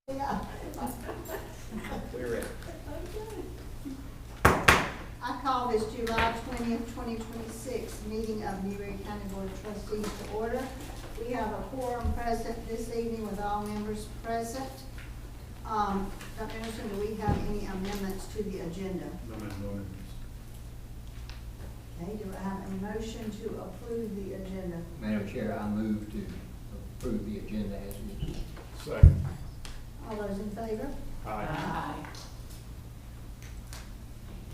Yeah. We're ready. I call this July 20th, 2026 meeting of Newberry County Board of Trustees to order. We have a quorum present this evening with all members present. Dr. Anderson, do we have any amendments to the agenda? No amendments. Okay, do I have a motion to approve the agenda? Madam Chair, I move to approve the agenda as is. Second. All those in favor? Aye.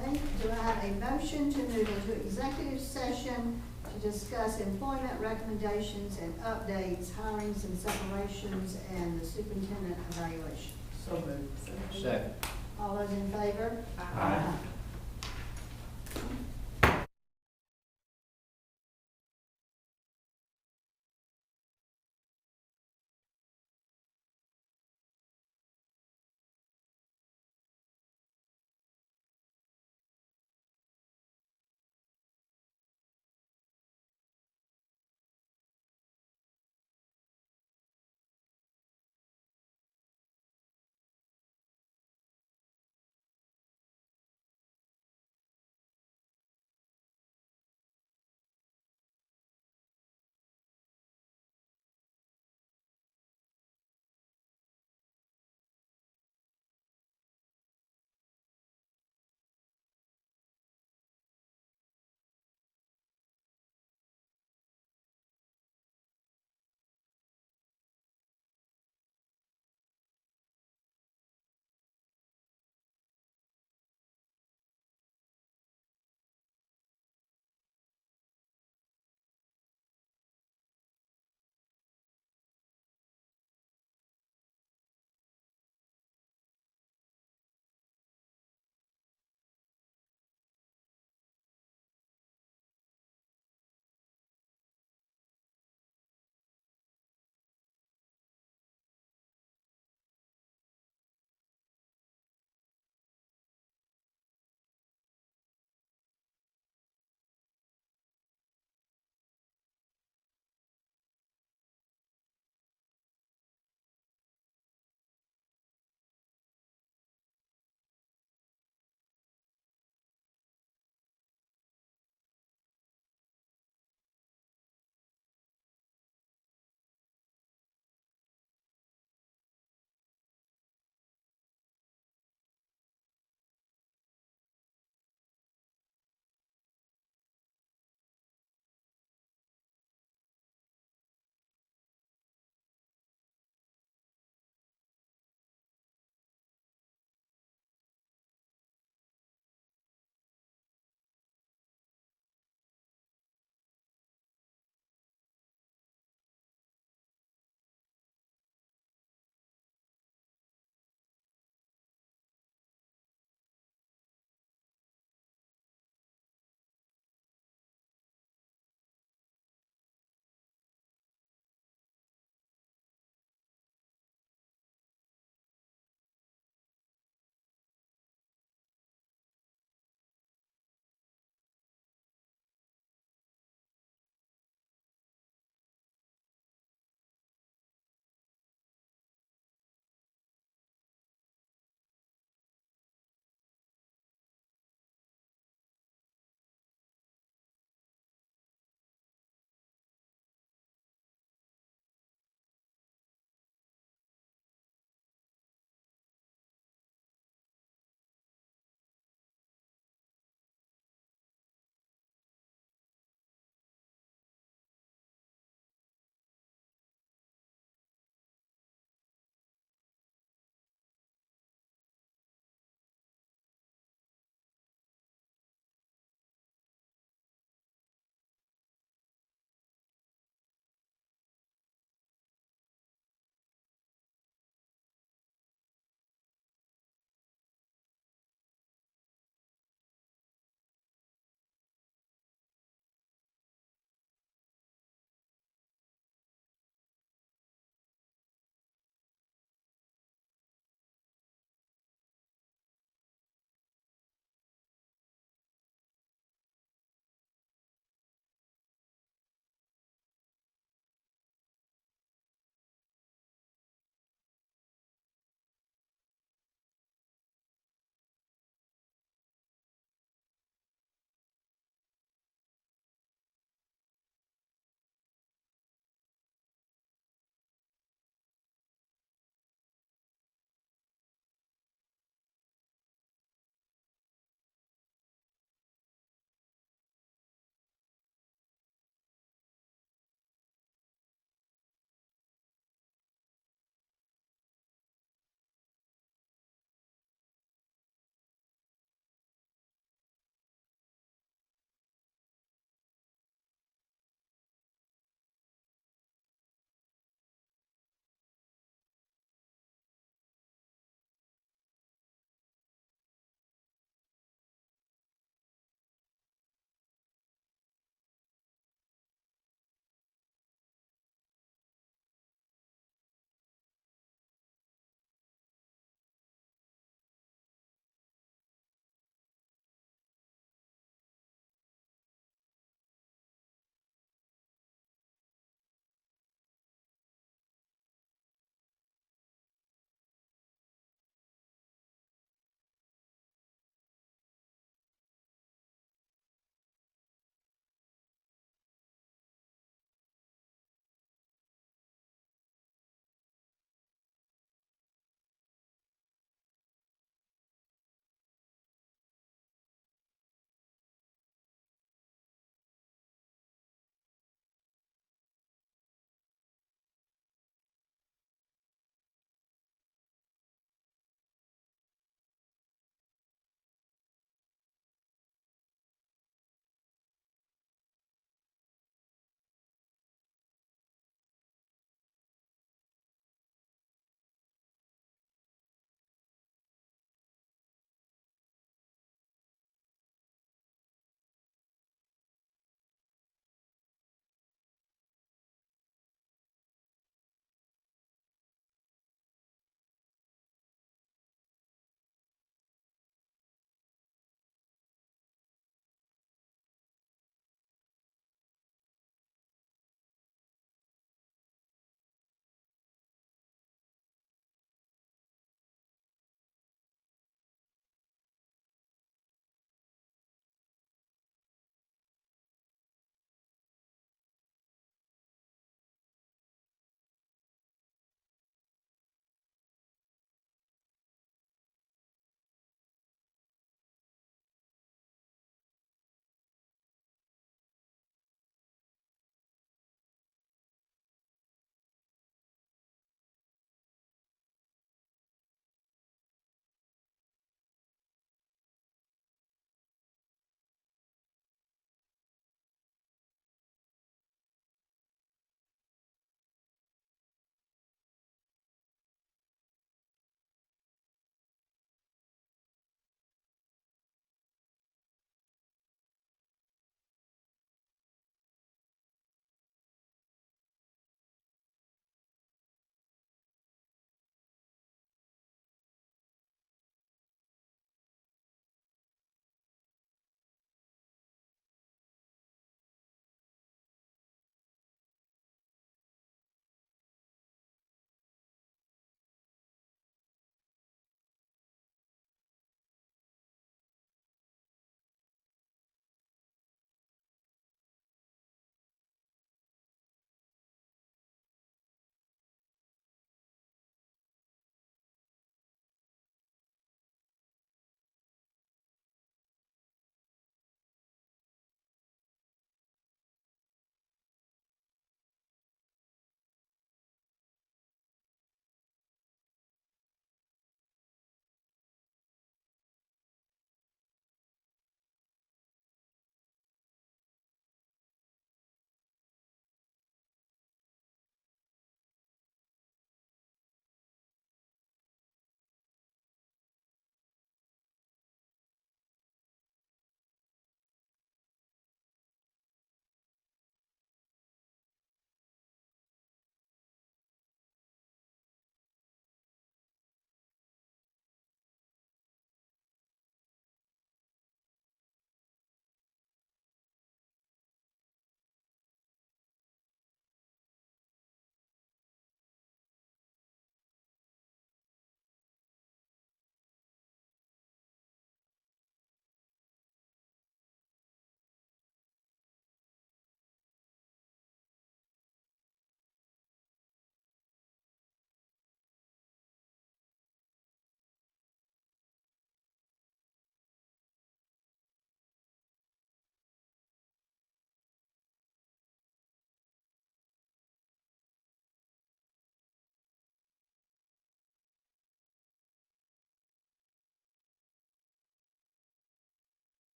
Okay, do I have a motion to move into executive session to discuss employment recommendations and updates, hirings and separations, and the superintendent evaluation? So moved. Second. All those in favor? Aye.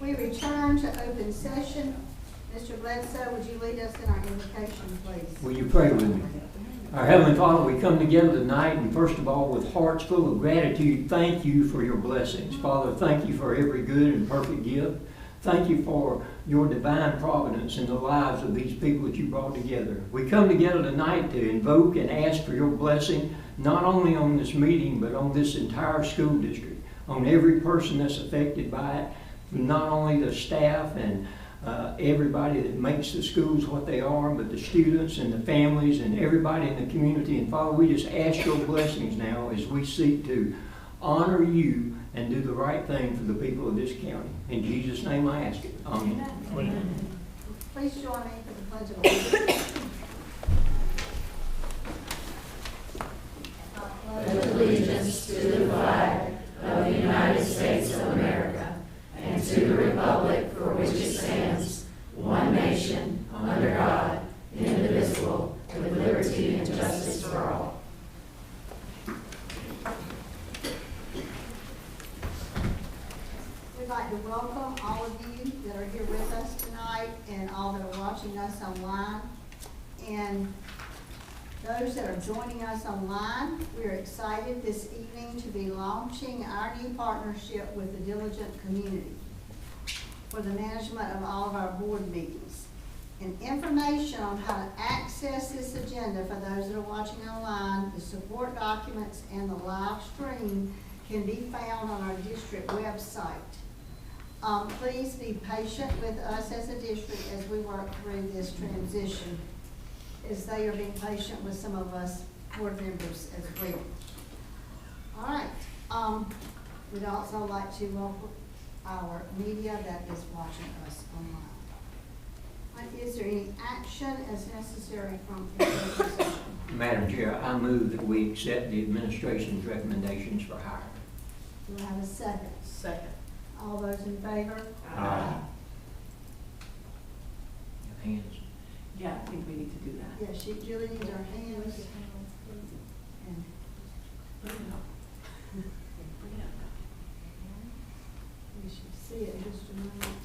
We return to open session. Mr. Bledsoe, would you lead us in our invocation, please? Will you pray with me? Our Heavenly Father, we come together tonight, and first of all, with hearts full of gratitude, thank you for your blessings. Father, thank you for every good and perfect gift. Thank you for your divine providence in the lives of these people that you brought together. We come together tonight to invoke and ask for your blessing, not only on this meeting, but on this entire school district, on every person that's affected by it, not only the staff and everybody that makes the schools what they are, but the students and the families and everybody in the community. And Father, we just ask your blessings now as we seek to honor you and do the right thing for the people of this county. In Jesus' name I ask it. Amen. Amen. Please join me for the Pledge of Allegiance. I pledge allegiance to the flag of the United States of America and to the republic for which it stands, one nation, under God, indivisible, with liberty and justice for all. We'd like to welcome all of you that are here with us tonight and all that are watching us online. And those that are joining us online, we are excited this evening to be launching our new partnership with the Diligent Community for the management of all of our board meetings. And information on how to access this agenda for those that are watching online, the support documents, and the live stream can be found on our district website. Please be patient with us as a district as we work through this transition, as they are being patient with some of us board members as well. All right. We'd also like to welcome our media that is watching us online. Is there any action as necessary from executive session? Madam Chair, I move that we accept the administration's recommendations for hire. Do I have a second? Second. All those in favor? Aye. Hands. Yeah, I think we need to do that. Yes, Julie needs our hands. And we should see it in just a moment.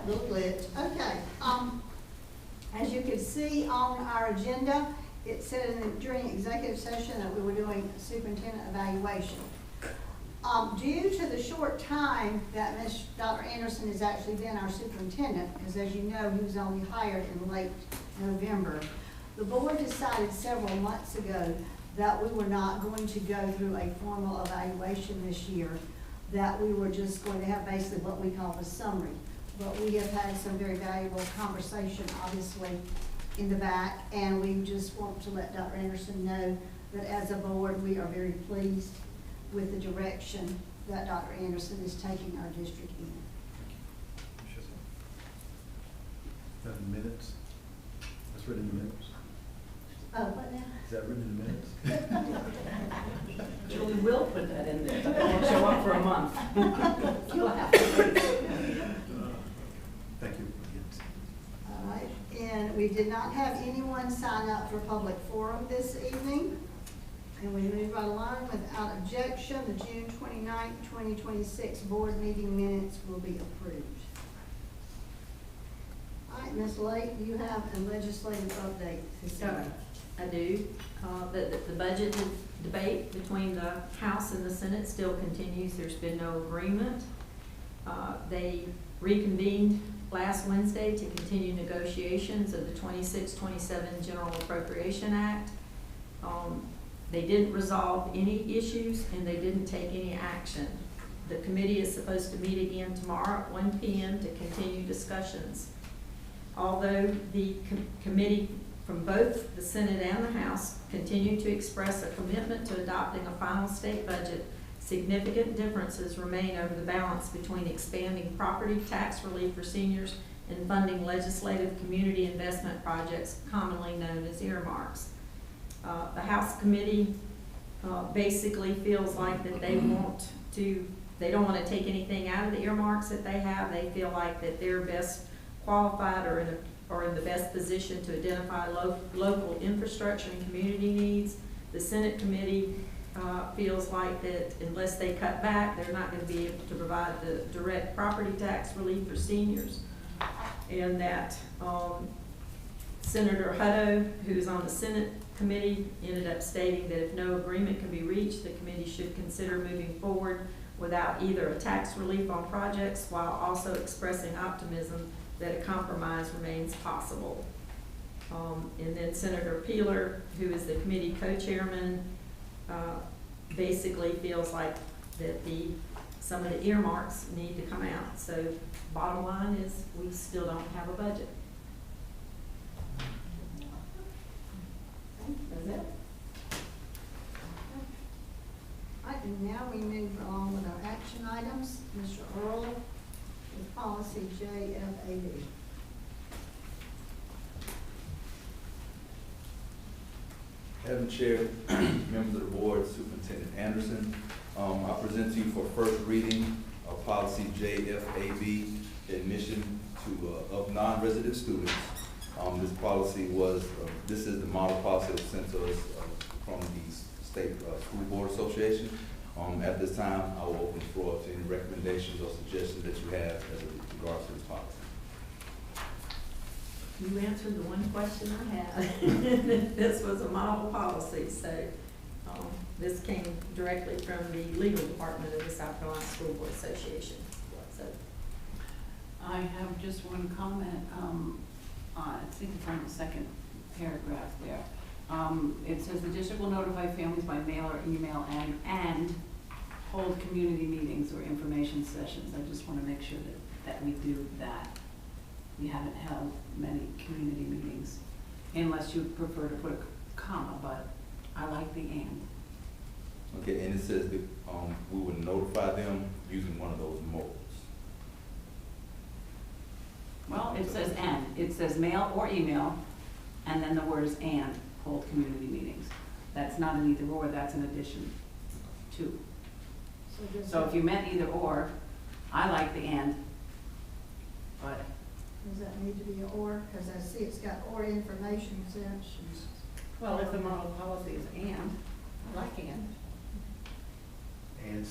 Little glitch. Okay. As you can see on our agenda, it said during executive session that we were doing superintendent evaluation. Due to the short time that Dr. Anderson has actually been our superintendent, because as you know, he was only hired in late November, the board decided several months ago that we were not going to go through a formal evaluation this year, that we were just going to have basically what we call the summary. But we have had some very valuable conversation, obviously, in the back, and we just want to let Dr. Anderson know that as a board, we are very pleased with the direction that Dr. Anderson is taking our district in. That in minutes? That's written in the minutes? Oh, what now? Is that written in the minutes? Julie will put that in there, but it won't show up for a month. You'll have to. Thank you. All right, and we did not have anyone sign up for public forum this evening. And we move right along without objection. The June 29th, 2026 board meeting minutes will be approved. All right, Ms. Lake, you have a legislative update this evening. I do. The budget debate between the House and the Senate still continues. There's been no agreement. They reconvened last Wednesday to continue negotiations of the 26-27 General Appropriation Act. They didn't resolve any issues and they didn't take any action. The committee is supposed to meet again tomorrow at 1 p.m. to continue discussions. Although the committee from both the Senate and the House continue to express a commitment to adopting a final state budget, significant differences remain over the balance between expanding property tax relief for seniors and funding legislative community investment projects commonly known as earmarks. The House Committee basically feels like that they don't want to take anything out of the earmarks that they have. They feel like that they're best qualified or in the best position to identify local infrastructure and community needs. The Senate Committee feels like that unless they cut back, they're not going to be able to provide the direct property tax relief for seniors. And that Senator Hutto, who's on the Senate Committee, ended up stating that if no agreement can be reached, the committee should consider moving forward without either a tax relief on projects, while also expressing optimism that a compromise remains possible. And then Senator Peeler, who is the committee co-chairman, basically feels like that some of the earmarks need to come out. So bottom line is, we still don't have a budget. That's it. All right, and now we move along with our action items. Mr. Earl with policy JFAB. Madam Chair, members of the board, Superintendent Anderson, I present to you for first reading of policy JFAB, admission of non-resident students. This policy this is the model policy that was sent to us from the State School Board Association. At this time, I will open the floor to any recommendations or suggestions that you have as regards to this policy. You answered the one question I had. This was a model policy, so this came directly from the legal department of the South Carolina School Board Association. So, I have just one comment. I think it's on the second paragraph there. It says the district will notify families by mail or email and hold community meetings or information sessions. I just want to make sure that we do that. We haven't held many community meetings, unless you prefer to put a comma, but I like the and. Okay, and it says that we would notify them using one of those modes. Well, it says and. It says mail or email, and then the word is and, hold community meetings. That's not an either or, that's an addition to. So if you meant either or, I like the and, but. Does that need to be an or? Because I see it's got or information sections. Well, if the model policy is and, I like and. And/or.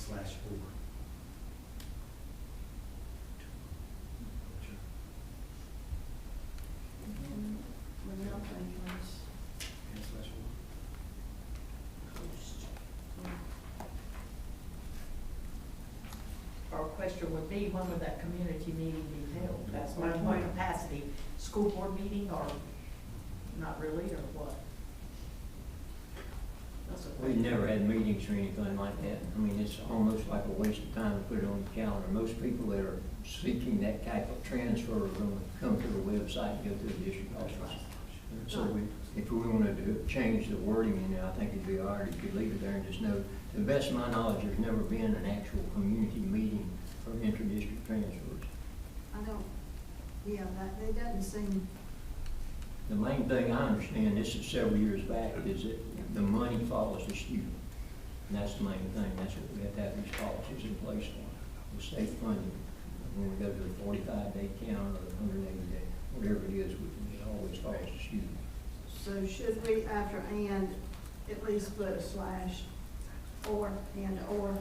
What y'all think, Liz? And/or. Our question would be, when would that community meeting be held? That's my point, capacity, school board meeting or not really, or what? That's a We've never had meetings or anything like that. I mean, it's almost like a waste of time to put it on the calendar. Most people that are seeking that type of transfer are going to come to the website and go to the district office. So if we wanted to change the wording in there, I think it'd be all right if you leave it there and just know, to the best of my knowledge, there's never been an actual community meeting for inter-district transfers. I don't, yeah, it doesn't seem, The main thing I understand, this is several years back, is that the money follows the student. And that's the main thing. That's what we have to have these policies in place for, the state funding. When we go to the 45-day count or the 180-day, whatever it is, it always follows the student. so should we, after and, at least put a slash or, and or?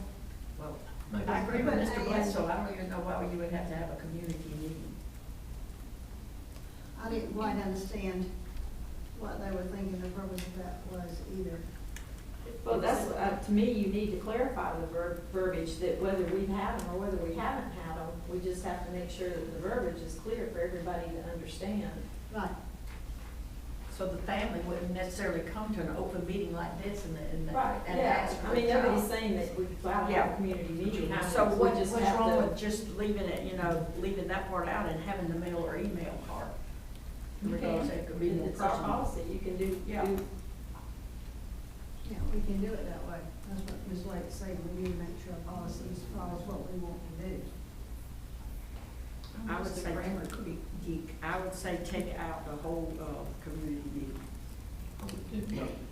Well, Maybe. I agree with But Mr. and- Bledsoe, I don't even know why you would have to have a community meeting. I didn't quite understand what they were thinking the purpose of that was either. well, that's, to me, you need to clarify the verbiage, that whether we've had them or whether we haven't had them, we just have to make sure that the verbiage is clear for everybody to understand. Right. So the family wouldn't necessarily come to an open meeting like this and Right, and yeah, ask for I mean, a job. nobody's saying that we've got to have a community meeting. So We what's just have wrong to- with just leaving it, leaving that part out and having the mail or email part? You Regardless, can. it could be more It's our personal. policy, you can do. Yeah. Yeah, we can do it that way. That's what Ms. Lake said, we need to make sure our policies follows what we want to do. I would say, geek, I would say take out the whole, community meeting.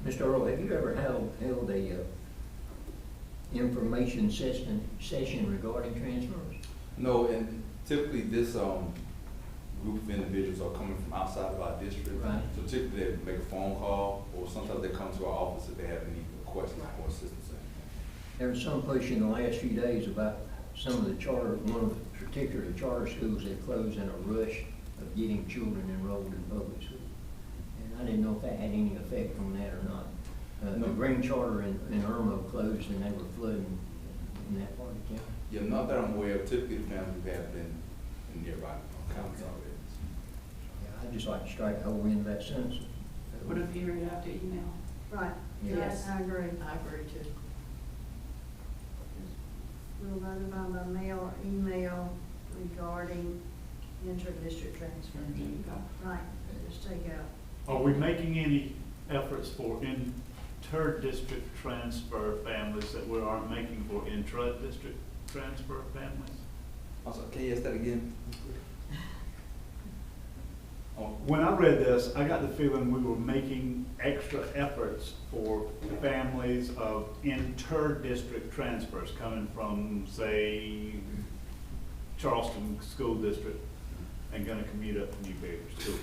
Mr. Earl, have you ever held a information session regarding transfers? No, and typically this, group of individuals are coming from outside of our district. Right. So typically they make a phone call, or sometimes they come to our office if they have any questions or assistance. There was some push in the last few days about some of the one of the particular charter schools that closed in a rush of getting children enrolled in public school. And I didn't know if that had any effect on that or not. The Green Charter in Irma closed and they were flooding in that part of town. Yeah, not that I'm aware of. Typically the families have been in nearby counties already. Yeah, I'd just like to strike a hole into that sentence. Put a period after email. Right. Yes. I agree. I agree too. We'll notify by mail or email regarding inter-district transfer. There you go. Right, just take out. Are we making any efforts for inter-district transfer families that we aren't making for intra-district transfer families? I'm sorry, can you ask that again? When I read this, I got the feeling we were making extra efforts for families of inter-district transfers coming from, say, Charleston School District and gonna commute up to Newberry School.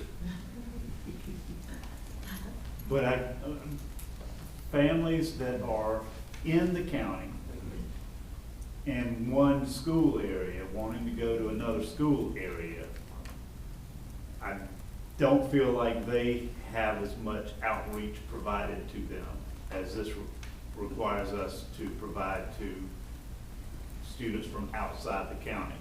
But families that are in the county in one school area wanting to go to another school area, I don't feel like they have as much outreach provided to them as this requires us to provide to students from outside the county.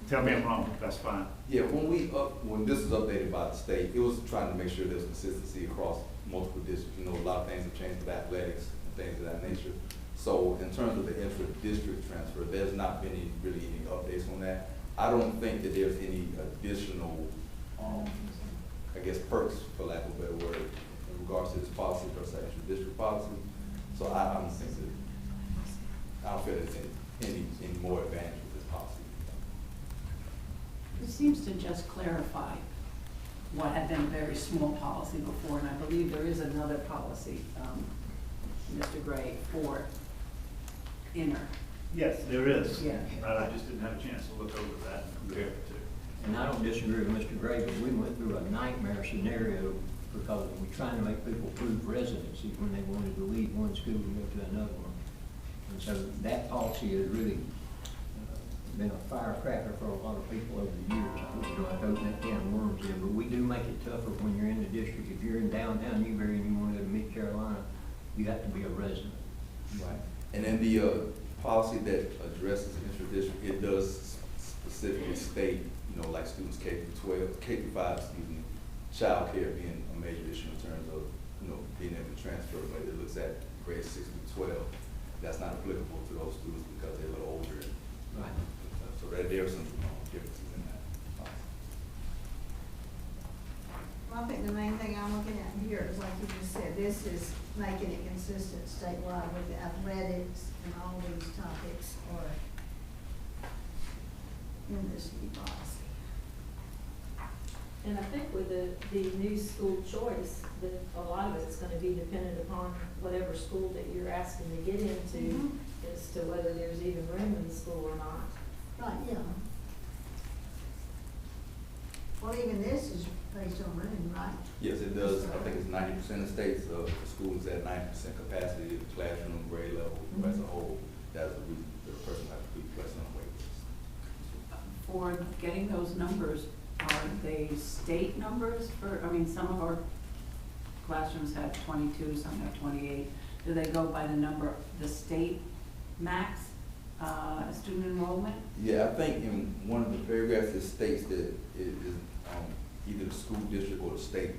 Tell me I'm wrong, that's fine. Yeah, when this was updated by the state, it was trying to make sure there's consistency across multiple districts. You know, a lot of things have changed with athletics and things of that nature. So in terms of the intra-district transfer, there's not been really any updates on that. I don't think that there's any additional, I guess, perks, for lack of a better word, in regards to this policy, per se, intra-district policy. So I don't think that, I don't feel there's any more advantage with this policy. It seems to just clarify what had been a very small policy before, and I believe there is another policy, Mr. Gray, for inner. Yes, there is. Yeah. I just didn't have a chance to look over that and compare it to. And I don't disagree with Mr. Gray, but we went through a nightmare scenario because we're trying to make people prove residency when they wanted to leave one school and go to another one. And so that policy has really been a firecracker for a lot of people over the years. I don't like to open that can of worms in, but we do make it tougher when you're in the district. If you're in downtown Newberry and you want to go to Mid-Carolina, you have to be a resident. Right. And then the policy that addresses intra-district, it does specifically state, you know, like students K through 5, excuse me, child care being a major issue in terms of, you know, being able to transfer, but it looks at grades 6 through 12. That's not applicable to those students because they're a little older. Right. So there are some differences in that. Well, I think the main thing I'm looking at here is, like you just said, this is making it consistent statewide with the athletics and all these topics are in this new policy. And I think with the new school choice, that a lot of it's gonna be dependent upon whatever school that you're asking to get into as to whether there's even room in the school or not. Right, yeah. Well, even this is based on room, right? Yes, it does. I think it's 90% of states, the schools at 90% capacity, the classroom, grade level, as a whole. That's the reason the person has to be placed on a wait list. For getting those numbers, are they state numbers for, I mean, some of our classrooms have 22, some have 28. Do they go by the number, the state max student enrollment? Yeah, I think in one of the paragraphs it states that it is either the school district or the state.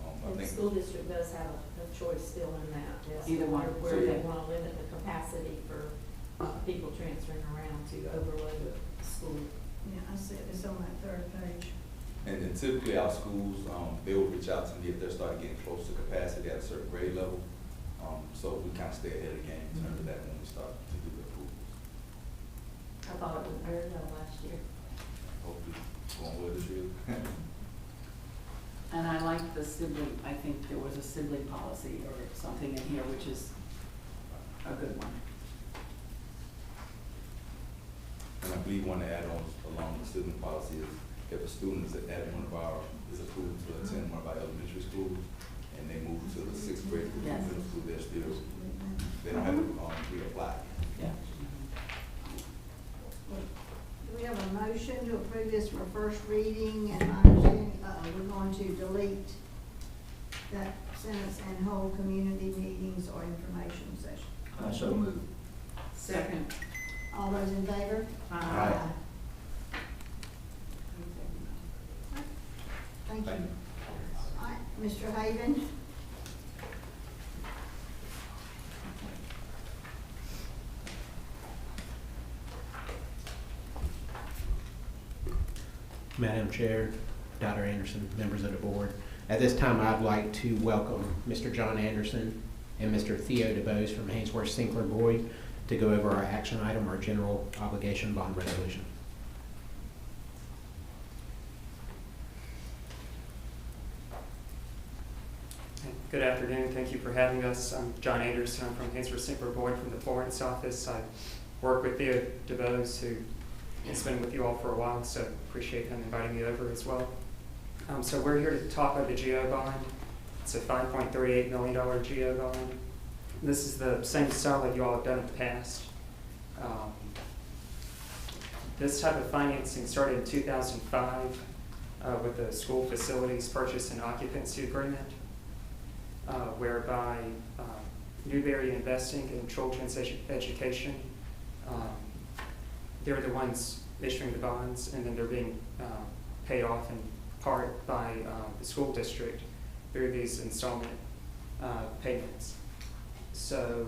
I And the think school district does have a choice still in that, yes. Either one. Where they wanna limit the capacity for people transferring around to overload the school. Yeah, I see it. It's on that third page. And then typically our schools, they will reach out to me if they're starting getting close to capacity at a certain grade level. So we kind of stay ahead of the game in terms of that when we start to do the approvals. I thought it was very low last year. Hopefully, going well this year. And I like the sibling, I think there was a sibling policy or something in here, which is a good one. And I believe one add-on along the student policy is if a student is at one of our, is approved to attend one of our elementary schools, and they move to the 6th grade group Yes. in middle school, they're still, they don't have to reapply. Yeah. Do we have a motion to approve this for first reading, and my understanding, we're going to delete that sentence and hold community meetings or information session. I so move. Second. All those in favor? Aye. Thank you. Thank you. All right, Mr. Haven? Madam Chair, Dr. Anderson, members of the board. At this time, I'd like to welcome Mr. John Anderson and Mr. Theo DeBose from Haynesworth Sinclair Boyd to go over our action item, our general obligation bond resolution. Good afternoon. Thank you for having us. I'm John Anderson. I'm from Haynesworth Sinclair Boyd from the Florence office. I work with Theo DeBose, who has been with you all for a while, so appreciate him inviting me over as well. So we're here to talk about the GO bond. It's a $5.38 million GO bond. This is the same style that you all have done in the past. This type of financing started in 2005 with the school facilities purchase and occupancy agreement, whereby Newberry Investing in Children's Education, they're the ones issuing the bonds, and then they're being paid off in part by the school district through these installment payments. So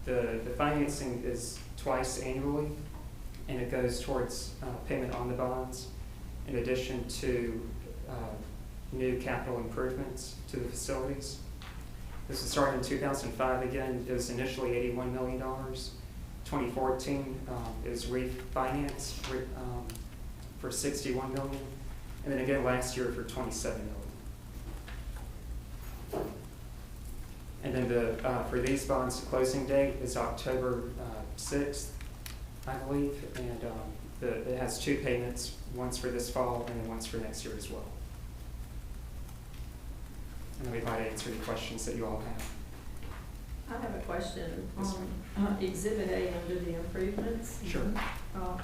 the financing is twice annually, and it goes towards payment on the bonds, in addition to new capital improvements to the facilities. This was started in 2005. Again, it was initially $81 million. 2014 is refinanced for $61 million, and then again last year for $27 million. And then for these bonds, the closing date is October 6th, I believe, and it has two payments, once for this fall and then once for next year as well. And then we'd like to answer any questions that you all have. I have a question Yes, on Exhibit A under the improvements. Sure.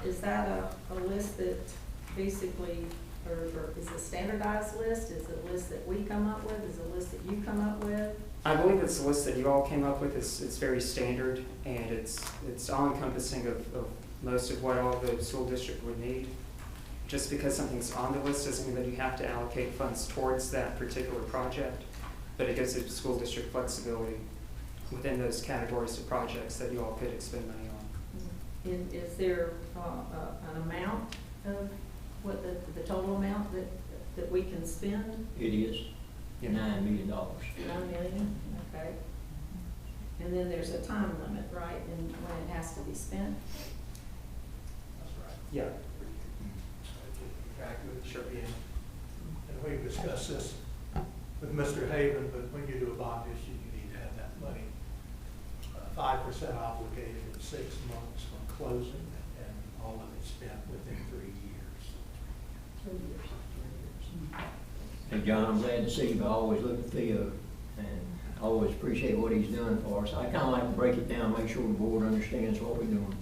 Is that a list that basically, or is it a standardized list? Is it a list that we come up with? Is it a list that you come up with? I believe it's a list that you all came up with. It's very standard, and it's all encompassing of most of what all the school district would need. Just because something's on the list doesn't mean that you have to allocate funds towards that particular project, but it gives the school district flexibility within those categories of projects that you all could expend money on. Is there an amount of what the total amount that we can spend? It is Yeah. $9 million. 9 million, okay. And then there's a time limit, right, in when it has to be spent? That's right. Yeah. Sure. And we've discussed this with Mr. Haven, but when you do a bond issue, you need to have that money 5% obligated in 6 months from closing, and all of it spent within 3 years. 3 years. Hey, John, I'm glad to see you. I always look at Theo, and I always appreciate what he's doing for us. I kind of like to break it down, make sure the board understands what we're doing.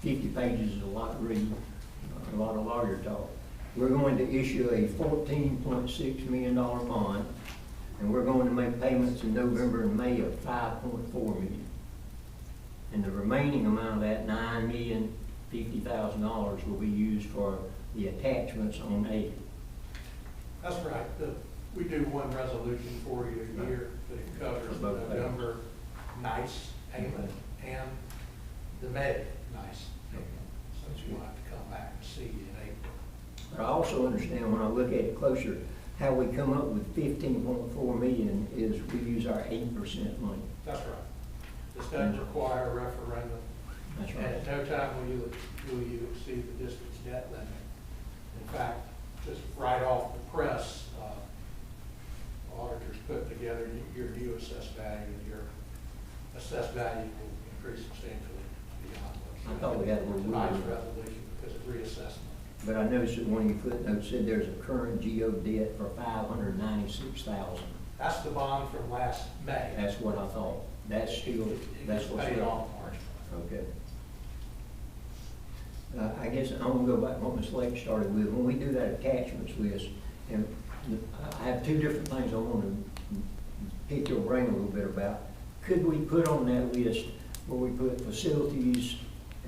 50 pages is a lot to read, a lot of lawyer talk. We're going to issue a $14.6 million bond, and we're going to make payments in November and May of $5.4 million. And the remaining amount of that, $9,050,000, will be used for the attachments on A. That's right. We do one resolution for you a year, but it covers the November NICE payment and the May NICE payment. So you'll have to come back and see you in April. But I also understand when I look at it closer, how we come up with $15.4 million is we use our 8% money. That's right. This doesn't require a referendum. That's And right. at no time will you exceed the district's debt limit. In fact, just right off the press, auditors put together your new assessed value, and your assessed value will increase substantially beyond what's. I thought we had a little Tonight's wiggle room. resolution because of reassessment. But I noticed that one of your footnotes said there's a current GO debt for $596,000. That's the bond from last May. That's what I thought. That's still, that's what's paid left. off March. Okay. I guess I'm gonna go back to what Ms. Lake started with. When we do that attachments list, and I have two different things I want to pick your brain a little bit about. Could we put on that list where we put facilities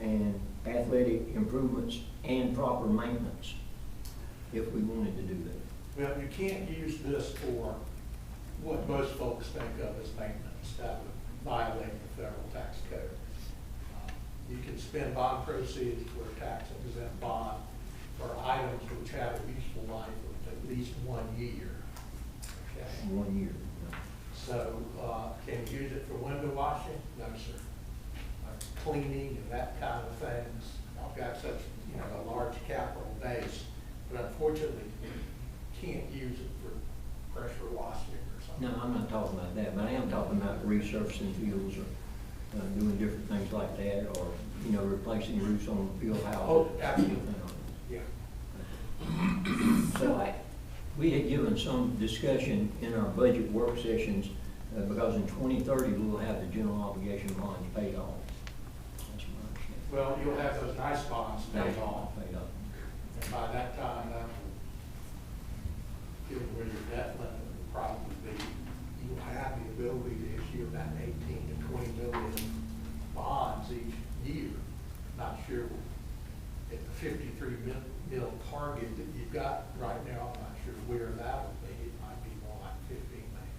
and athletic improvements and proper maintenance, if we wanted to do that? Well, you can't use this for what most folks think of as maintenance. That would violate the federal tax code. You can spend bond proceeds for a tax exempt bond for items which have a useful life of at least 1 year. Okay? 1 year. So, can you use it for window washing? No, sir. Cleaning and that kind of things. I've got such, a large capital base, but unfortunately, you can't use it for pressure washing or something. No, I'm not talking about that, but I am talking about resurfacing fields or doing different things like that, or, replacing roofs on field houses. Oh, absolutely. Yeah. So we had given some discussion in our budget work sessions, because in 2030, we'll have the general obligation bonds paid off. That's my understanding. Well, you'll have those nice bonds paid off. Paid off. And by that time, that will, given where your debt limit will probably be, you'll have the ability to issue about 18 to 20 million bonds each year. Not sure at the 53 mil target that you've got right now, I'm not sure where that would be. It might be more like 15 million.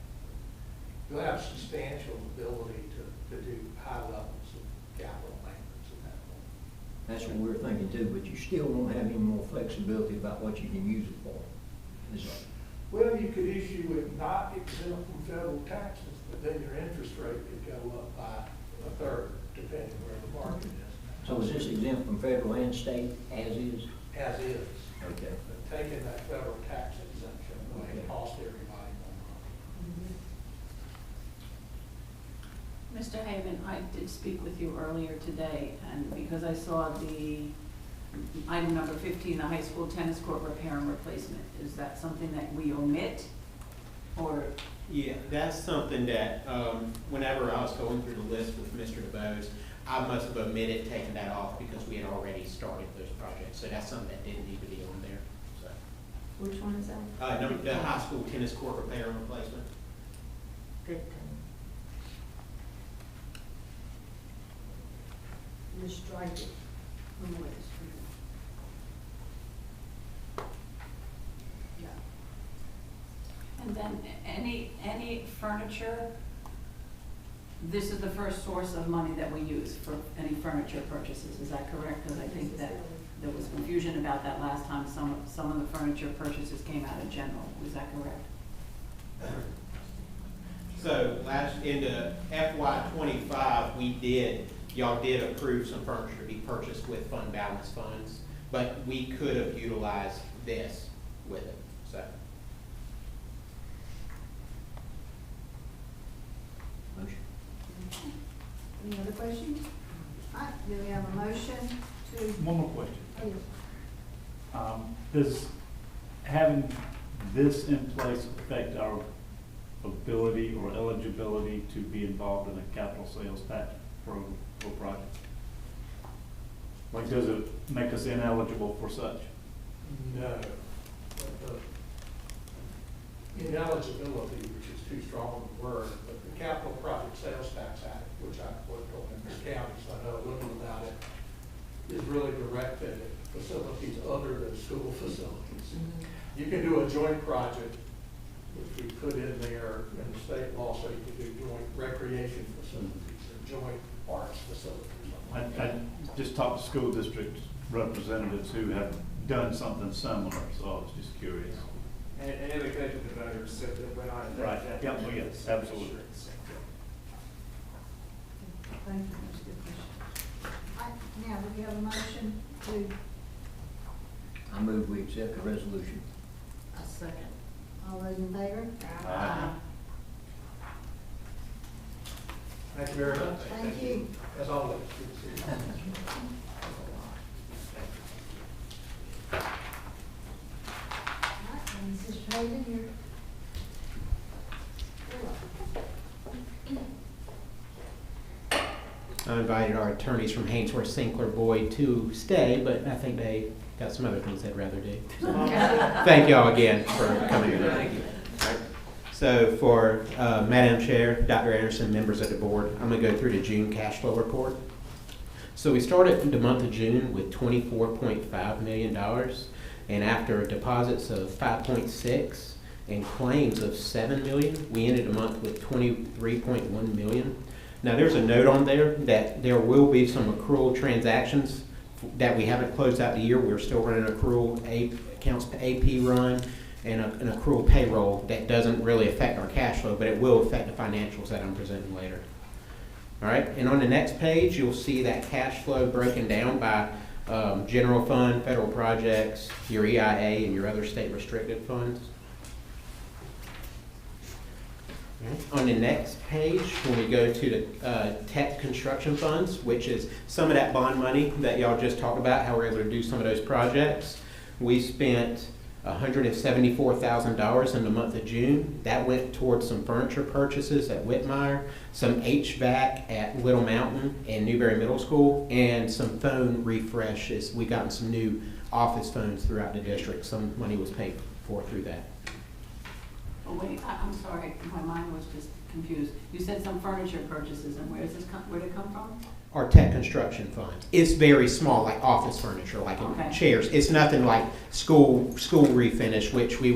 You'll have substantial ability to do high levels of capital maintenance at that point. That's what we're thinking too, but you still won't have any more flexibility about what you can use it for. Is that? Well, you could issue it not exempt from federal taxes, but then your interest rate could go up by a third, depending where the market is. So is this exempt from federal and state as is? As is. Okay. But taking that federal tax exemption away Okay. cost everybody more money. Mr. Haven, I did speak with you earlier today, and because I saw the item number 15, the high school tennis court repair and replacement, is that something that we omit, or? Yeah, that's something that, whenever I was going through the list with Mr. DeBose, I must have omitted taking that off because we had already started those projects. So that's something that didn't need to be on there, so. Which one is that? The high school tennis court repair and replacement. Good. Just strike it from the list. Yeah. And then any furniture, this is the first source of money that we use for any furniture purchases, is that correct? Because I think that there was confusion about that last time, some of the furniture purchases came out of general, is that correct? So into FY '25, y'all did approve some furniture to be purchased with fund balance funds, but we could have utilized this with it, so. Motion. Any other questions? All right, do we have a motion to? One more question. Oh, Does having this in place affect our ability or eligibility to be involved in a capital sales tax program or project? Like, does it make us ineligible for such? No. But the ineligibility, which is too strong a word, but the Capital Project Sales Tax Act, which I've worked on in this county, so I know a little about it, is really directed at facilities other than school facilities. You can do a joint project, which we put in there in the state law, so you can do joint recreation facilities or joint arts facilities. I just talked to school district representatives who have done something similar, so I was just curious. And invocation to voters, so that we're not. Right. Yep, well, yes, absolutely. thank you, that's a good question. All right, now, do we have a motion to? I move we accept the resolution. those in favor? Thank you very much. Thank you. As always, good to see you. All right, and Mr. Hayden, you're. I invited our attorneys from Hainsworth, Sinclair, Boyd to stay, but I think they got some other things they'd rather do. So, thank y'all again for coming here. Thank you. So for Madam Chair, Dr. Anderson, members of the board, I'm going to go through the June cash flow report. So we started the month of June with $24.5 million, and after deposits of 5.6 and claims of $7 million, we ended the month with $23.1 million. Now there's a note on there that there will be some accrual transactions that we haven't closed out the year. We're still running accrual accounts AP run and an accrual payroll that doesn't really affect our cash flow, but it will affect the financials that I'm presenting later. All right, and on the next page, you'll see that cash flow broken down by general fund, federal projects, your EIA, and your other state restricted funds. On the next page, when we go to the tech construction funds, which is some of that bond money that y'all just talked about, how we're able to do some of those projects, we spent $174,000 in the month of June. That went towards some furniture purchases at Whitmire, some HVAC at Little Mountain and Newberry Middle School, and some phone refreshes. We gotten some new office phones throughout the district. Some money was paid for through that. Oh, wait, I'm sorry, my mind was just confused. You said some furniture purchases, and where did it come from? Our tech construction funds. It's very small, like office furniture, like Okay. chairs. It's nothing like school refinish, which we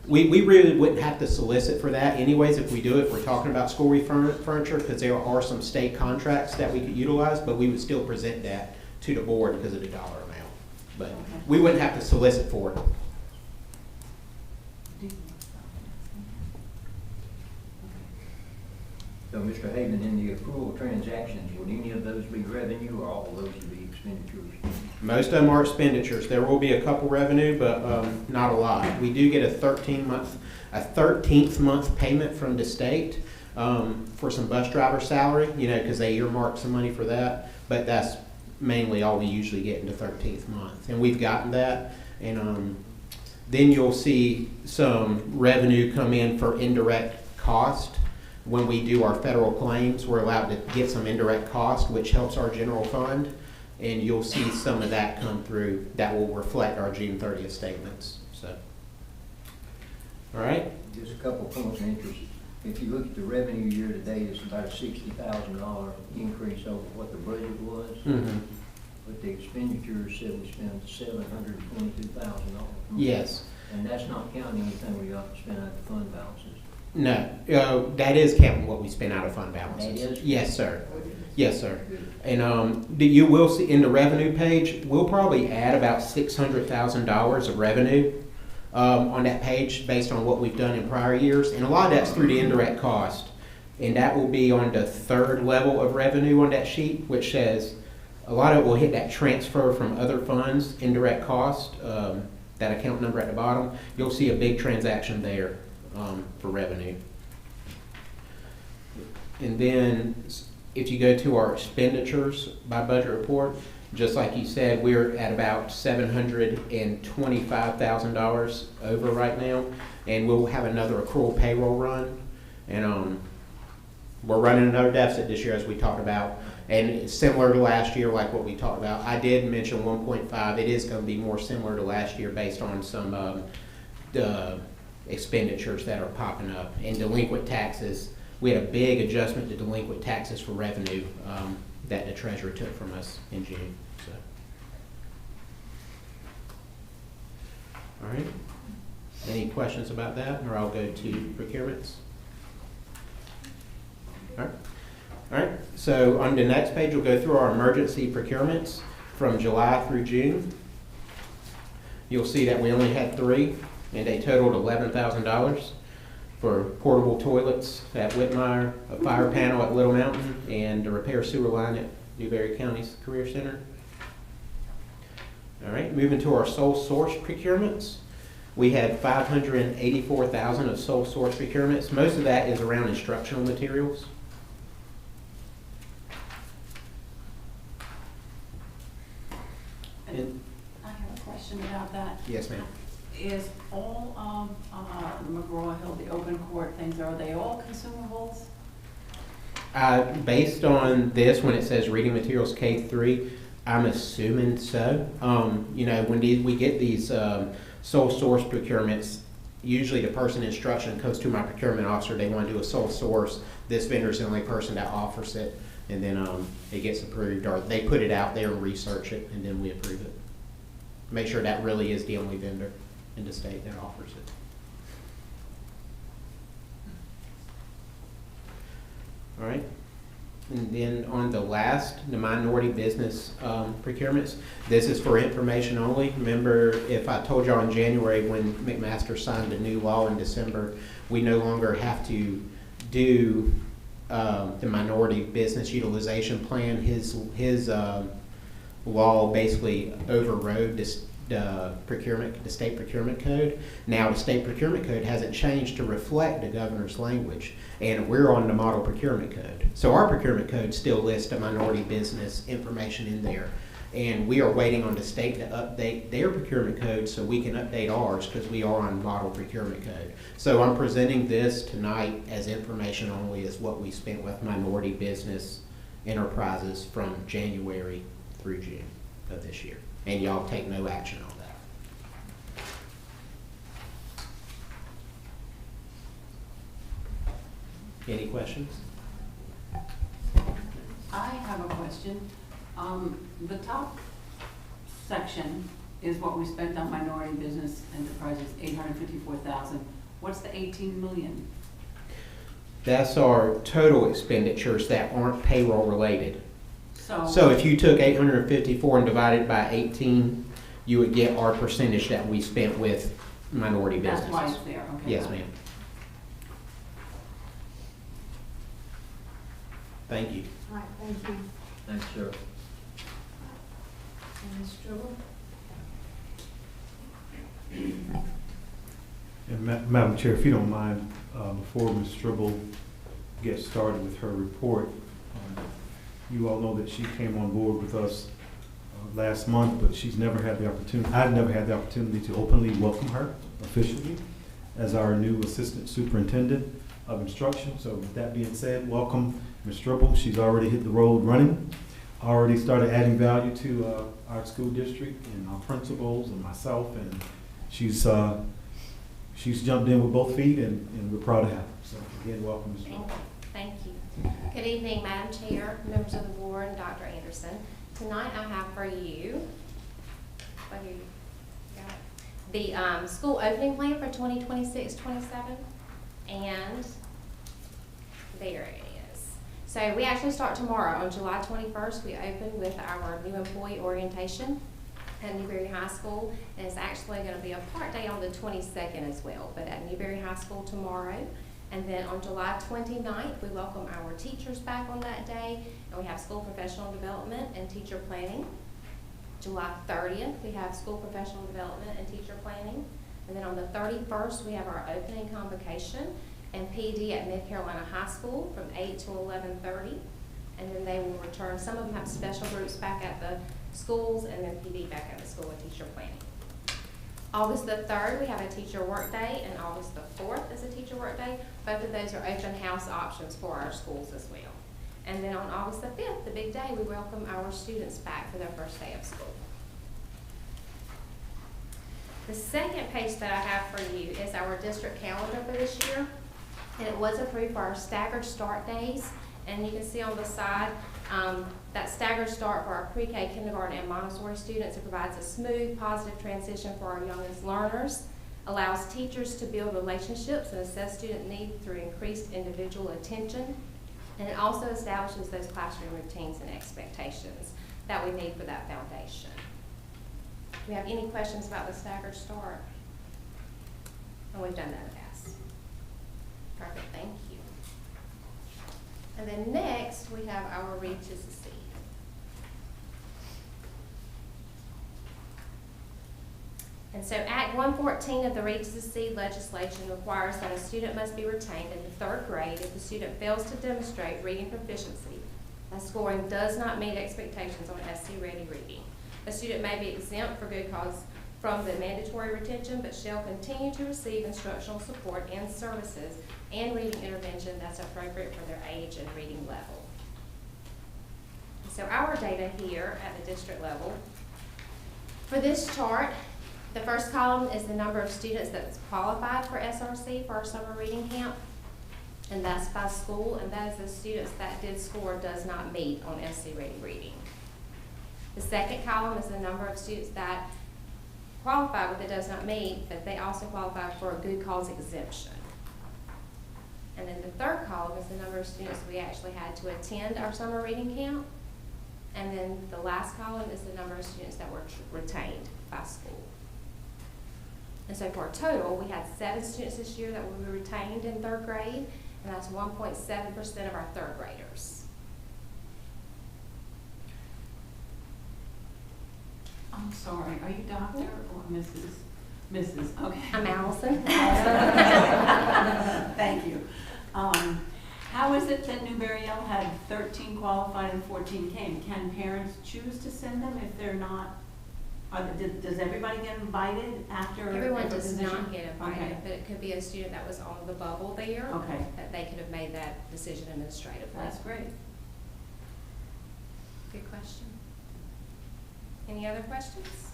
really wouldn't have to solicit for that anyways if we do it. We're talking about school furniture because there are some state contracts that we could utilize, but we would still present that to the board because of the dollar amount. But Okay. we wouldn't have to solicit for it. So, Mr. Haven, in the accrual transactions, would any of those be revenue or all of those would be expenditures? Most of them are expenditures. There will be a couple revenue, but not a lot. We do get a 13th month payment from the state for some bus driver salary, because they earmark some money for that. But that's mainly all we usually get in the 13th month. And we've gotten that. And then you'll see some revenue come in for indirect cost. When we do our federal claims, we're allowed to get some indirect cost, which helps our general fund. And you'll see some of that come through that will reflect our June 30th statements. So, all right. Just a couple points of interest. If you look at the revenue year to date, it's about a $60,000 increase over what the budget was. Mm-hmm. But the expenditures said we spent $722,000. Yes. And that's not counting anything we got to spend out of the fund balances. No, that is counting what we spend out of fund balances. That is? Yes, sir. Yes, sir. And you will see in the revenue page, we'll probably add about $600,000 of revenue on that page based on what we've done in prior years. And a lot of that's through the indirect cost. And that will be on the third level of revenue on that sheet, which says a lot of it will hit that transfer from other funds, indirect cost, that account number at the bottom. You'll see a big transaction there for revenue. And then if you go to our expenditures by budget report, just like you said, we're at about $725,000 over right now, and we'll have another accrual payroll run, and we're running another deficit this year as we talked about, and it's similar to last year like what we talked about. I did mention 1.5. It is going to be more similar to last year based on some expenditures that are popping up. And delinquent taxes, we had a big adjustment to delinquent taxes for revenue that the treasurer took from us in June. So, all right. Any questions about that, or I'll go to procurements? All right. All right. So on the next page, we'll go through our emergency procurements from July through June. You'll see that we only had 3, and they totaled $11,000 for portable toilets at Whitmire, a fire panel at Little Mountain, and a repair sewer line at Newberry County's Career Center. All right, moving to our sole source procurements. We had 584,000 of sole source procurements. Most of that is around instructional materials. And- I have a question about that. Yes, ma'am. Is all McGraw-Hill, the open court things, are they all consumables? Based on this, when it says reading materials K-3, I'm assuming so. You know, when we get these sole source procurements, usually the person in instruction goes to my procurement officer, they want to do a sole source. This vendor's the only person that offers it, and then it gets approved, or they put it out there and research it, and then we approve it. Make sure that really is the only vendor in the state that offers it. All right. And then on the last, the minority business procurements, this is for information only. Remember, if I told you in January when McMaster signed a new law in December, we no longer have to do the minority business utilization plan. His law basically overrode this the state procurement code. Now the state procurement code hasn't changed to reflect the governor's language, and we're on the model procurement code. So our procurement code still lists the minority business information in there, and we are waiting on the state to update their procurement code so we can update ours, because we are on model procurement code. So I'm presenting this tonight as information only, as what we spent with minority business enterprises from January through June of this year. And y'all take no action on that. Any questions? I have a question. The top section is what we spent on minority business enterprises, 854,000. What's the 18 million? That's our total expenditures that aren't payroll related. So So if you took 854 and divided by 18, you would get our percentage that we spent with minority businesses. that's why it's there, okay. Yes, ma'am. Thank you. All right, thank you. Thanks, sir. And Ms. Stribble? And Madam Chair, if you don't mind, before Ms. Stribble gets started with her report, you all know that she came on board with us last month, but she's never had the opportunity, I've never had the opportunity to openly welcome her officially as our new Assistant Superintendent of Instruction. So with that being said, welcome, Ms. Stribble. She's already hit the road running, already started adding value to our school district and our principals and myself, and she's jumped in with both feet, and we're proud to have her. So again, welcome, Ms. Stribble. Thank you. Good evening, Madam Chair, members of the board, and Dr. Anderson. Tonight I have for you the school opening plan for 2026-27, and there it is. So we actually start tomorrow on July 21st. We open with our new employee orientation at Newberry High School, and it's actually going to be a part day on the 22nd as well, but at Newberry High School tomorrow. And then on July 29th, we welcome our teachers back on that day, and we have school professional development and teacher planning. July 30th, we have school professional development and teacher planning. And then on the 31st, we have our opening convocation and PD at Mid Carolina High School from 8 to 11:30. And then they will return. Some of them have special groups back at the schools, and then PD back at the school with teacher planning. August the 3rd, we have a teacher work day, and August the 4th is a teacher work day. Both of those are open house options for our schools as well. And then on August the 5th, the big day, we welcome our students back for their first day of school. The second page that I have for you is our district calendar for this year, and it was approved for our staggered start days. And you can see on the side that staggered start for our pre-K, kindergarten, and Montessori students. It provides a smooth, positive transition for our youngest learners, allows teachers to build relationships and assess student needs through increased individual attention, and it also establishes those classroom routines and expectations that we need for that foundation. Do we have any questions about the staggered start? And we've done that in the past. Perfect, thank you. And then next, we have our Read to Succeed. And so Act 114 of the Read to Succeed legislation requires that a student must be retained in the 3rd grade if the student fails to demonstrate reading proficiency. That scoring does not meet expectations on SC Ready reading. A student may be exempt for good cause from the mandatory retention, but shall continue to receive instructional support and services and reading intervention that's appropriate for their age and reading level. So our data here at the district level, for this chart, the first column is the number of students that's qualified for SRC for our summer reading camp, and that's by school, and that is the students that did score does not meet on SC Ready reading. The second column is the number of students that qualify with it does not meet, but they also qualify for a good cause exemption. And then the third column is the number of students we actually had to attend our summer reading camp. And then the last column is the number of students that were retained by school. And so for a total, we had 7 students this year that were retained in 3rd grade, and that's 1.7% of our 3rd graders. I'm sorry, are you Dr. or Mrs.? Mrs., okay. I'm Allison. Thank you. How is it that Newberryell had 13 qualified and 14 came? Can parents choose to send them if they're not? Does everybody get invited after? Everyone every does position? not get invited, Okay. but it could be a student that was on the bubble there. Okay. That they could have made that decision administratively. That's great. Good question. Any other questions?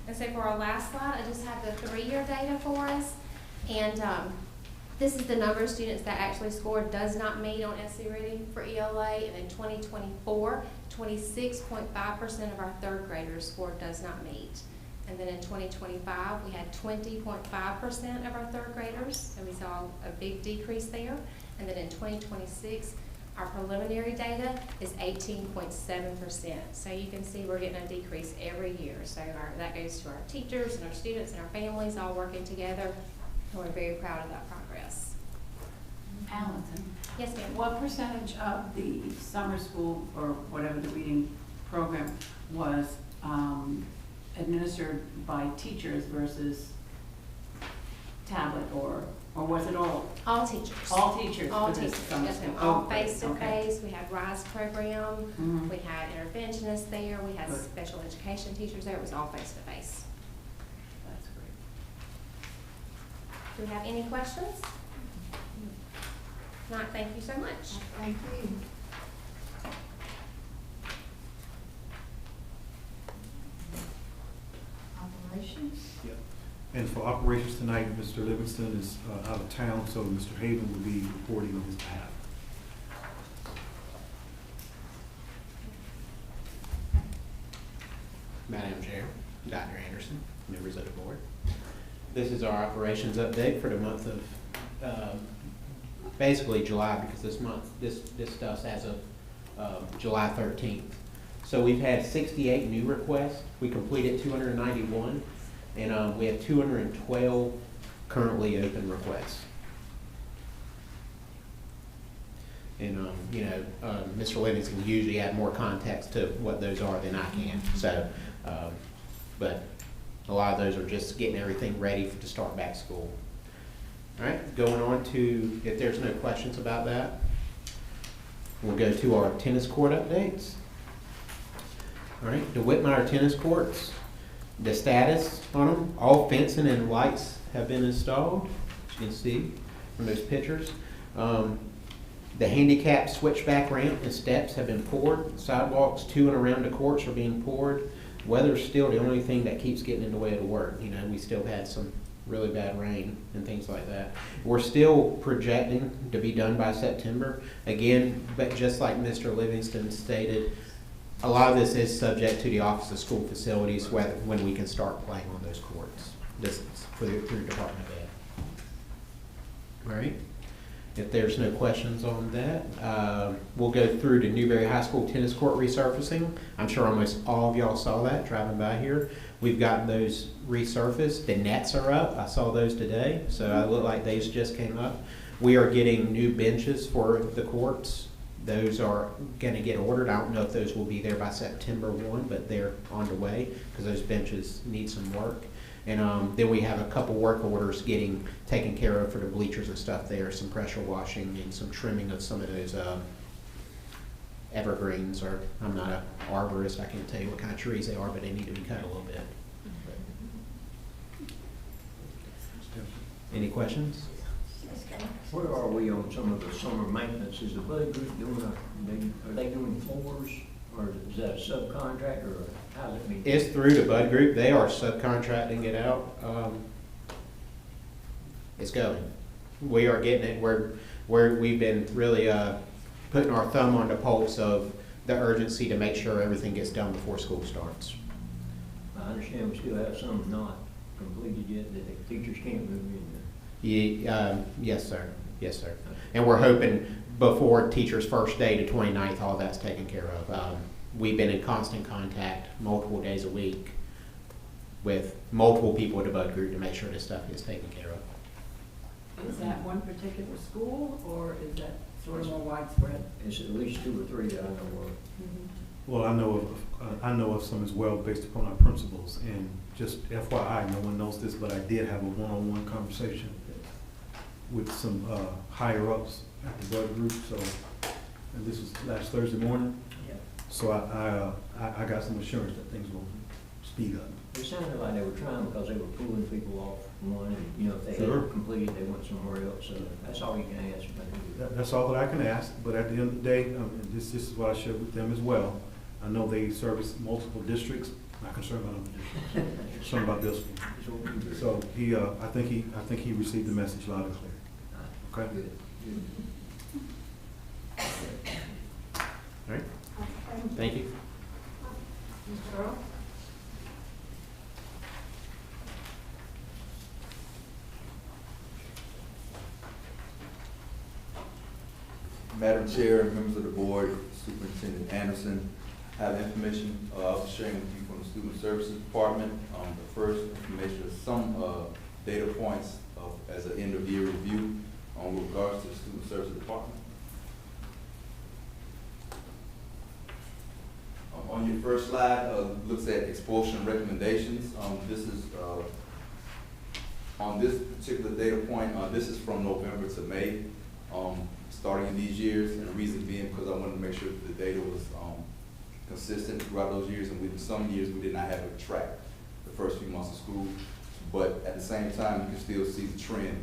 And so for our last slide, I just have the 3-year data for us. And this is the number of students that actually scored does not meet on SC Reading for ELA. And in 2024, 26.5% of our 3rd graders scored does not meet. And then in 2025, we had 20.5% of our 3rd graders, and we saw a big decrease there. And then in 2026, our preliminary data is 18.7%. So you can see we're getting a decrease every year. So that goes to our teachers and our students and our families all working together. And we're very proud of that progress. Allison. Yes, ma'am. What percentage of the summer school, or whatever the reading program was, administered by teachers versus tablet, or was it all? All teachers. All teachers All for this teachers, summer yes, school? ma'am. All Oh, great. face-to-face. Okay. We had RISE program. Mhm. We had interventionists there. We had Good. special education teachers there. It was all face-to-face. That's great. Do we have any questions? If not, thank you so much. Thank you. Operations? Yep. And for operations tonight, Mr. Livingston is out of town, so Mr. Haven will be reporting on his behalf. Madam Chair, Dr. Anderson, members of the board. This is our operations update for the month of, basically July, because this month, this stuff's as of July 13th. So we've had 68 new requests. We completed 291, and we have 212 currently open requests. And, Mr. Livingston can usually add more context to what those are than I can. So, but a lot of those are just getting everything ready to start back school. All right, going on to, if there's no questions about that, we'll go to our tennis court updates. All right, the Whitmire tennis courts, the status on them, all fencing and lights have been installed, as you can see from those pictures. The handicap switchback ramp and steps have been poured. Sidewalks to and around the courts are being poured. Weather's still the only thing that keeps getting in the way of the work. You know, we still had some really bad rain and things like that. We're still projecting to be done by September. Again, but just like Mr. Livingston stated, a lot of this is subject to the Office of School Facilities, when we can start playing on those courts. This is through Department of Ed. All right. If there's no questions on that, we'll go through the Newberry High School tennis court resurfacing. I'm sure almost all of y'all saw that driving by here. We've gotten those resurfaced. The nets are up. I saw those today, so I look like these just came up. We are getting new benches for the courts Those are gonna get ordered. I don't know if those will be there by September 1, but they're on the way, because those benches need some work. And then we have a couple work orders getting taken care of for the bleachers and stuff there, some pressure washing and some trimming of some of those evergreens, or I'm not an arborist, I can't tell you what kind of trees they are, but they need to be cut a little bit. Any questions? Where are we on some of the summer maintenance? Is the Bud Group doing are they doing floors, or is that a subcontractor, or how's it being? It's through the Bud Group. They are subcontracting it out. It's going. We are getting it. We've been really putting our thumb on the pulse of the urgency to make sure everything gets done before school starts. I understand we still have some not completed yet that the teachers can't move in. Yes, sir. Yes, sir. And we're hoping before teacher's first day, the 29th, all that's taken care of. We've been in constant contact multiple days a week with multiple people at the Bud Group to make sure this stuff is taken care of. Is that one particular school, or is that sort of more widespread? It's at least 2 or 3 that I know of. Well, I know of some as well based upon our principals, and just FYI, no one knows this, but I did have a one-on-one conversation with some higher ups at the Bud Group, so, and this was last Thursday morning. Yeah. So I got some assurance that things will speed up. It sounded like they were trying because they were pulling people off one, and, you know, if they Sure. hadn't completed, they went somewhere else, so that's all you can ask. That's all that I can ask, but at the end of the day, this is what I shared with them as well. I know they service multiple districts, not concerned about other districts, concerned about this one. So he, I think he received the message loud and clear. Okay? Good. All right. Thank you. Mr. Earl? Madam Chair, members of the board, Superintendent Anderson, I have information I'll be sharing with you from the Student Services Department. The first information is some data points as an end-of-year review on regards to the Student Services Department. On your first slide, looks at expulsion recommendations. This is on this particular data point. This is from November to May. Starting in these years, and the reason being because I wanted to make sure that the data was consistent throughout those years, and some years we did not have it tracked the first few months of school, but at the same time you can still see the trend.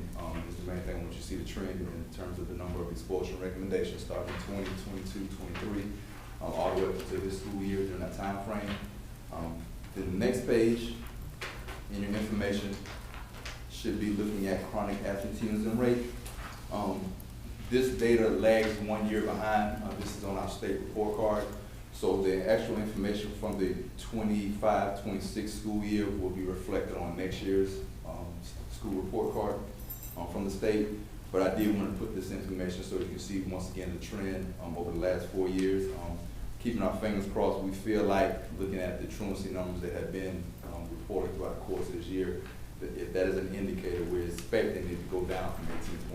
Is the main thing. I want you to see the trend in terms of the number of expulsion recommendations starting in 20, 22, 23, all the way up to this school year during that time frame. The next page in your information should be looking at chronic absenteeism rate. This data lags 1 year behind. This is on our state report card. So the actual information from the 25-26 school year will be reflected on next year's school report card from the state. But I did want to put this information so you can see once again the trend over the last 4 years. Keeping our fingers crossed, we feel like looking at the truancy numbers that have been reported throughout the course of this year, if that is an indicator, we're expecting it to go down from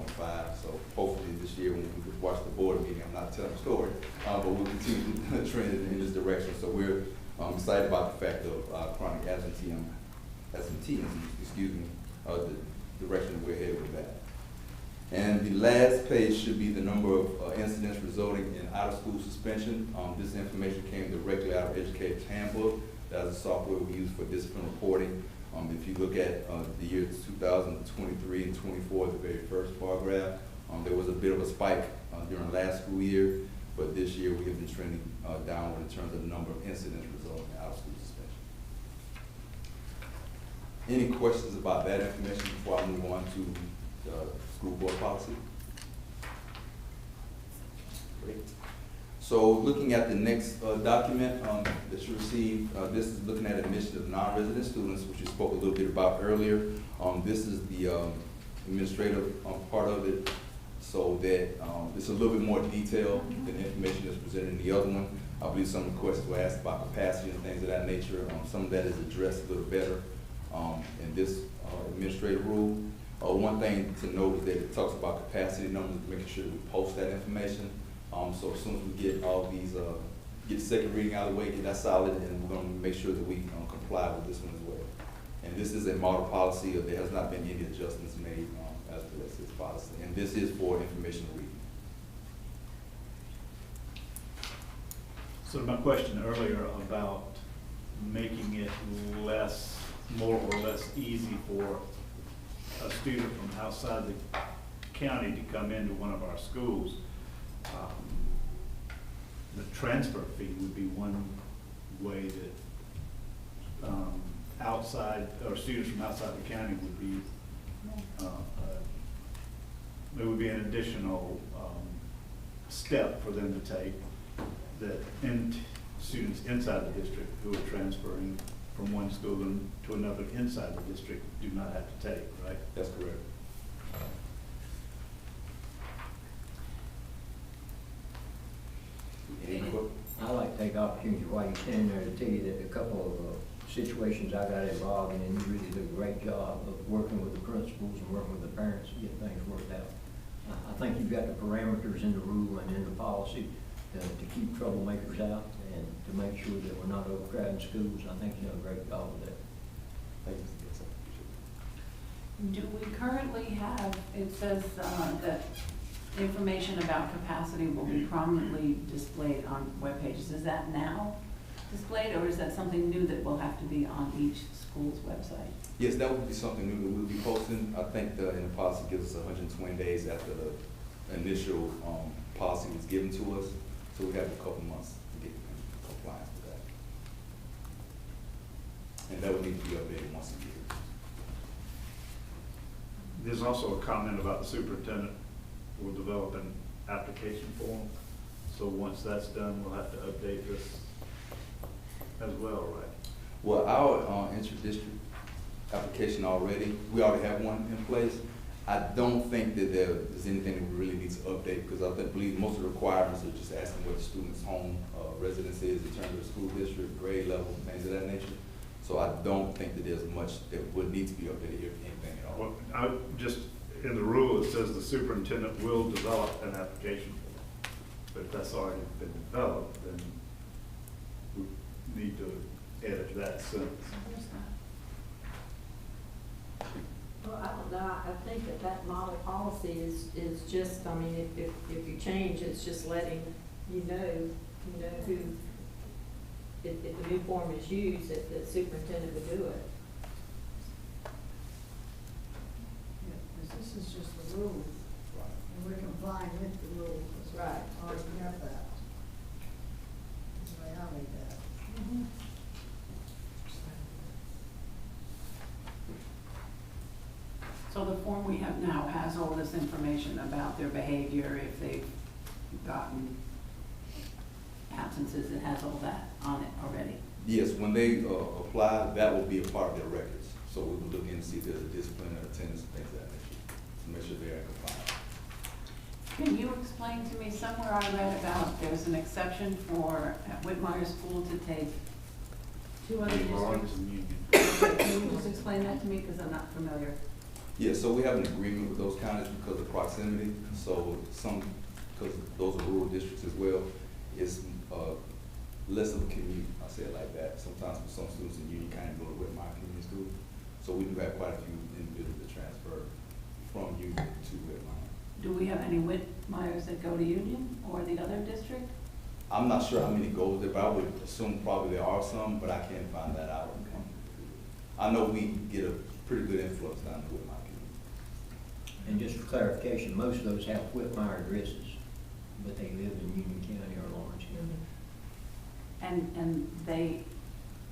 18.5. So hopefully this year when we watch the board meeting, I'm not telling a story, but we'll continue to trend in this direction. So we're excited about the fact of chronic absenteeism, the direction that we're headed with that. And the last page should be the number of incidents resulting in out-of-school suspension. This information came directly out of Educator's Handbook. That's the software we use for discipline reporting. If you look at the years 2023 and 24, the very first bar graph, there was a bit of a spike during last school year, but this year we have been trending downward in terms of the number of incidents resulting in out-of-school suspension. Any questions about that information before I move on to the school board policy? Great. So looking at the next document that you received, this is looking at admission of non-resident students, which we spoke a little bit about earlier. This is the administrative part of it, so that it's a little bit more detailed than the information that's presented in the other one. I believe some of the questions were asked about capacity and things of that nature. Some of that is addressed a little better in this administrative rule. One thing to note is that it talks about capacity numbers, making sure that we post that information. So as soon as we get all these, get the second reading out of the way, get that solid, and we're gonna make sure that we comply with this one as well. And this is a model policy, there has not been any adjustments made as to this policy, and this is for informational reading. So my question earlier about making it more or less easy for a student from outside the county to come into one of our schools, the transfer fee would be one way that outside, or students from outside the county would be, there would be an additional step for them to take that students inside the district who are transferring from one school to another inside the district do not have to take, right? That's correct. I'd like to take the opportunity while you're standing there to tell you that a couple of situations I got involved in, and you really did a great job of working with the principals and working with the parents to get things worked out. I think you've got the parameters in the rule and in the policy to keep troublemakers out and to make sure that we're not overcrowding schools. I think you've done a great job with that. Thank you. Do we currently have, it says that information about capacity will be prominently displayed on web pages. Is that now displayed, or is that something new that will have to be on each school's website? Yes, that would be something new that we'll be posting. I think in the policy gives us 120 days after the initial policy was given to us, so we have a couple months to get in compliance with that. And that would need to be updated once a year. There's also a comment about the superintendent will develop an application form. So once that's done, we'll have to update this as well, right? Well, our inter-district application already, we already have one in place. I don't think that there's anything that we really need to update, because I believe most of the requirements are just asking what the student's home residence is in terms of the school district, grade level, things of that nature. So I don't think that there's much that would need to be updated, if anything at all. Well, in the rule, it says the superintendent will develop an application form. But if that's already been developed, then we need to edit that sentence. Well, I don't know, I think that model policy is just, I mean, if you change, it's just letting you know who, if the new form is used, that the superintendent would do it. This is just the rules, and we're complying with the rules. Right. Already have that. That's the way I read that. So the form we have now has all this information about their behavior, if they've gotten absences, it has all that on it already. Yes, when they apply, that will be a part of their records. So we will look in to see if there's a discipline or attendance and things of that nature, to make sure they're in compliance. Can you explain to me, somewhere I read about there's an exception for Whitmire School to take 2 other districts? Can you just explain that to me, because I'm not familiar? Yeah, so we have an agreement with those counties because of proximity. So because those are rural districts as well, it's less of a commute, I'll say it like that. Sometimes for some students in Union County go to Whitmire Community School. So we do have quite a few individuals that transfer from Union to Whitmire. Do we have any Whitmires that go to Union or the other district? I'm not sure how many goes there, but I would assume probably there are some, but I can't find that out. I know we get a pretty good influence down in Whitmire Community. And just for clarification, most of those have Whitmire addresses, but they live in Union County or Lawrence County. And they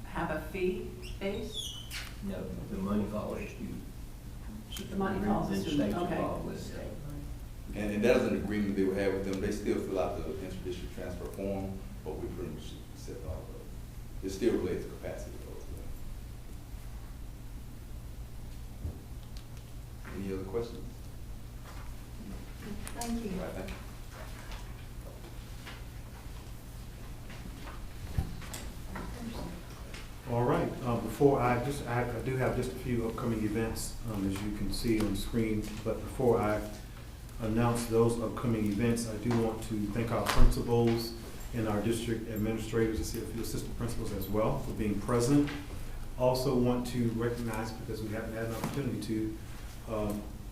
have a fee base? No, the money follows you. The money follows the student, okay. And that is an agreement they will have with them. They still fill out the inter-district transfer form, but we pretty much set all of it. It's still related to capacity though as well. Any other questions? Thank you. All right, thank you. All right, before I do have just a few upcoming events, as you can see on the screen, but before I announce those upcoming events, I do want to thank our principals and our district administrators, and see a few assistant principals as well for being present. Also want to recognize, because we haven't had an opportunity to,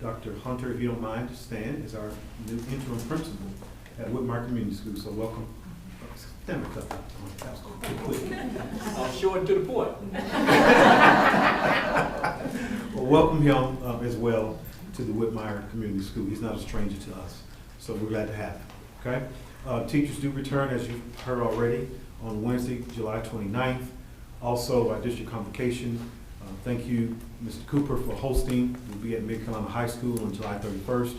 Dr. Hunter, if you don't mind, to stand as our new interim principal at Whitmire Community School. So welcome. Stand up. I'll show it to the point. Well, welcome him as well to the Whitmire Community School. He's not a stranger to us, so we're glad to have him. Okay. Teachers do return, as you've heard already, on Wednesday, July 29th. Also, our district convocation. Thank you, Mr. Cooper, for hosting. We'll be at Mid-Carolina High School on July 31st.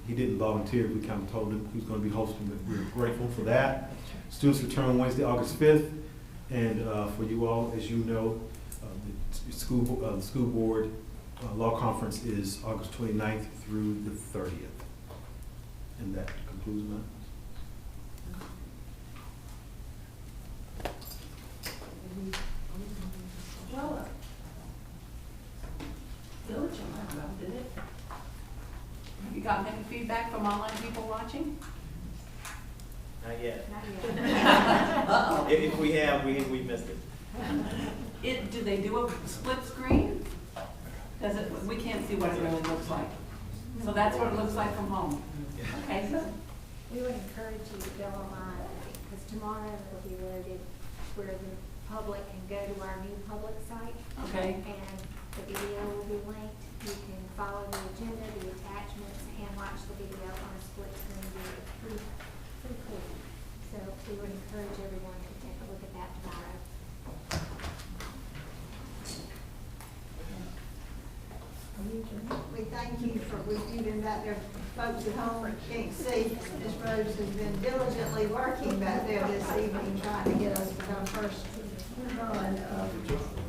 He didn't volunteer. We kind of told him he was going to be hosting, but we're grateful for that. Students return Wednesday, August 5th. And for you all, as you know, the school board law conference is August 29th through the 30th. And that concludes my. Well, diligent, did it? Have you gotten any feedback from online people watching? Not yet. Uh-oh. If we have, we missed it. Do they do a split screen? Does it, we can't see what it really looks like. So that's what it looks like from home. Okay, so. We would encourage you to go online, because tomorrow it'll be loaded where the public can go to our new public site. Okay. And the video will be linked. You can follow the agenda, the attachments, and watch the video on a split screen view. It's pretty cool. So we would encourage everyone to take a look at that tomorrow. We thank you for, you've been back there, folks at home can't see, Ms. Rose has been diligently working back there this evening, trying to get us our first run of results.